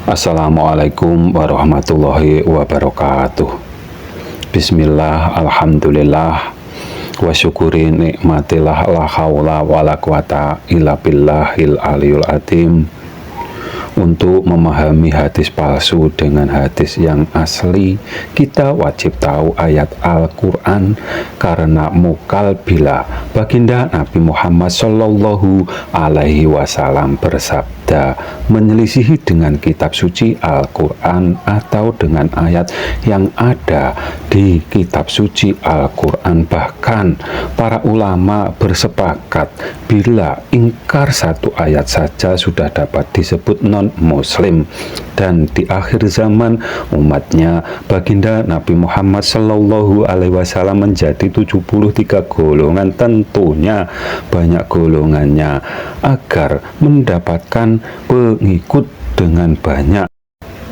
Assalamualaikum warahmatullahi wabarakatuh. Bismillah, alhamdulillah, wa syukuri nikmatillah, la haula wa la quwata illa billahil aliyul azim. Untuk memahami hadis palsu dengan hadis yang asli, kita wajib tahu ayat Al-Quran, karena mukal bila baginda Nabi Muhammad Shallallahu Alaihi Wasallam bersabda menyelisihi dengan kitab suci Al-Quran atau dengan ayat yang ada di kitab suci Al-Quran. Bahkan para ulama bersepakat bila ingkar satu ayat saja sudah dapat disebut non-muslim. Dan di akhir zaman umatnya baginda Nabi Muhammad Shallallahu Alaihi Wasallam menjadi 73 golongan. Tentunya banyak golongannya agar mendapatkan pengikut dengan banyak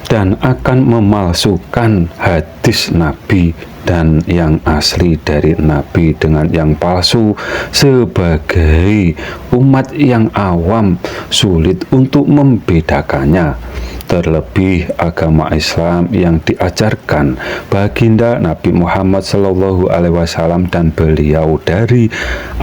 dan akan memalsukan hadis Nabi dan yang asli dari Nabi dengan yang palsu. Sebagai umat yang awam sulit untuk membedakannya, terlebih agama Islam yang diajarkan baginda Nabi Muhammad Shallallahu Alaihi Wasallam dan beliau dari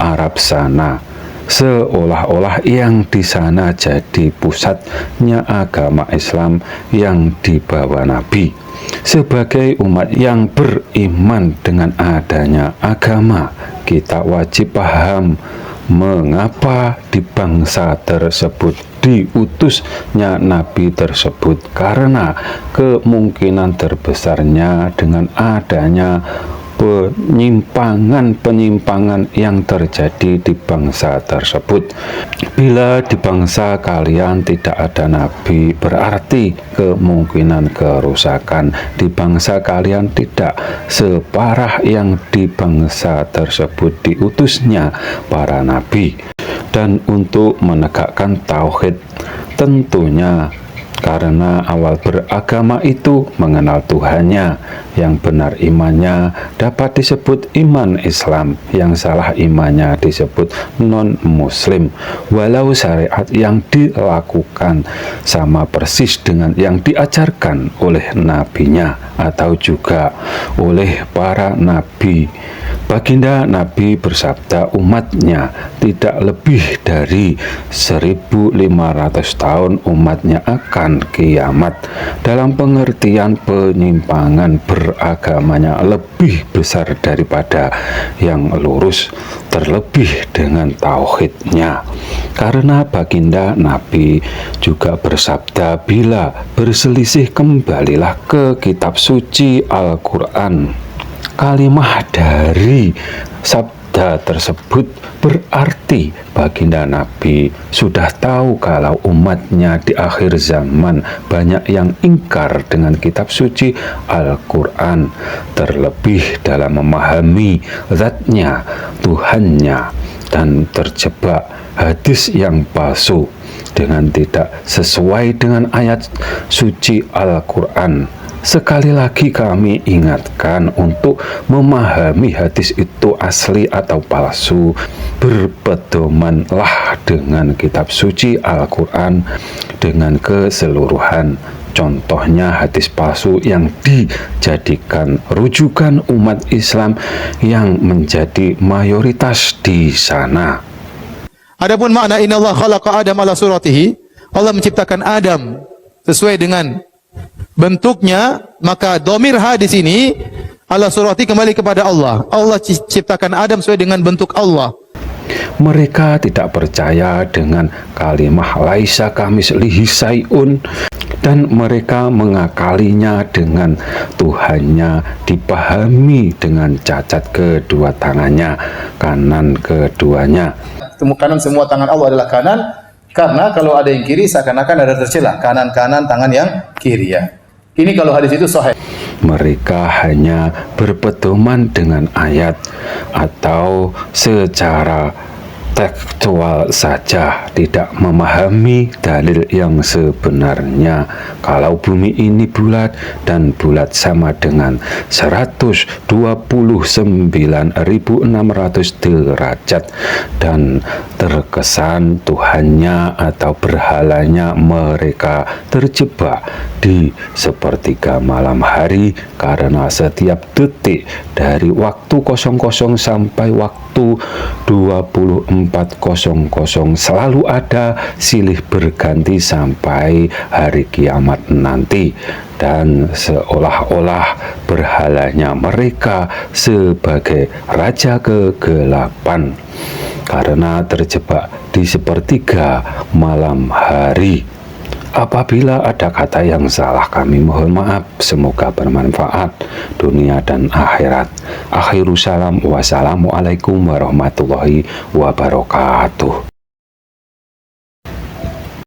Arab sana, seolah-olah yang di sana jadi pusatnya agama Islam yang dibawa Nabi. Sebagai umat yang beriman dengan adanya agama, kita wajib paham mengapa di bangsa tersebut diutusnya Nabi tersebut, karena kemungkinan terbesarnya dengan adanya penyimpangan yang terjadi di bangsa tersebut. Bila di bangsa kalian tidak ada Nabi, berarti kemungkinan kerusakan di bangsa kalian tidak separah yang di bangsa tersebut diutusnya para Nabi. Dan untuk menegakkan tauhid, tentunya karena awal beragama itu mengenal Tuhannya, yang benar imannya dapat disebut iman Islam, yang salah imannya disebut non-muslim. Walau syariat yang dilakukan sama persis dengan yang diajarkan oleh nabinya atau juga oleh para nabi. Baginda Nabi bersabda umatnya tidak lebih dari 1500 tahun umatnya akan kiamat. Dalam pengertian penyimpangan beragamanya lebih besar daripada yang lurus, terlebih dengan tauhidnya. Karena baginda Nabi juga bersabda, bila berselisih kembalilah ke kitab suci Al-Quran. Kalimah dari sabda tersebut berarti baginda Nabi sudah tahu kalau umatnya di akhir zaman banyak yang ingkar dengan kitab suci Al-Quran, terlebih dalam memahami zatnya, Tuhannya, dan terjebak hadis yang palsu dengan tidak sesuai dengan ayat suci Al-Quran. Sekali lagi kami ingatkan untuk memahami hadis itu asli atau palsu. Berpedomanlah dengan kitab suci Al-Quran dengan keseluruhan. Contohnya hadis palsu yang dijadikan rujukan umat Islam yang menjadi mayoritas di sana. Adapun makna innallaha khalaqa Adam ala suratihi, Allah menciptakan Adam sesuai dengan bentuknya, maka dhamir ha di sini ala surati kembali kepada Allah. Allah ciptakan Adam sesuai dengan bentuk Allah. Mereka tidak percaya dengan kalimah laisa kamislihi syai'un, dan mereka mengakalinya dengan Tuhannya dipahami dengan cacat kedua tangannya, kanan keduanya. Kanan semua tangan Allah adalah kanan, karena kalau ada yang kiri seakan-akan ada tercela. Kanan-kanan tangan yang kiri, ya. Ini kalau hadis itu sahih. Mereka hanya berpedoman dengan ayat atau secara tekstual saja, tidak memahami dalil yang sebenarnya. Kalau bumi ini bulat dan bulat sama dengan 129.600 derajat, dan terkesan Tuhannya atau berhalanya mereka terjebak di sepertiga malam hari, karena setiap detik dari waktu 00 sampai waktu 24.00 selalu ada silih berganti sampai hari kiamat nanti, dan seolah-olah berhalanya mereka sebagai raja kegelapan karena terjebak di sepertiga malam hari. Apabila ada kata yang salah, kami mohon maaf. Semoga bermanfaat dunia dan akhirat. Akhirus salam, wassalamualaikum warahmatullahi wabarakatuh.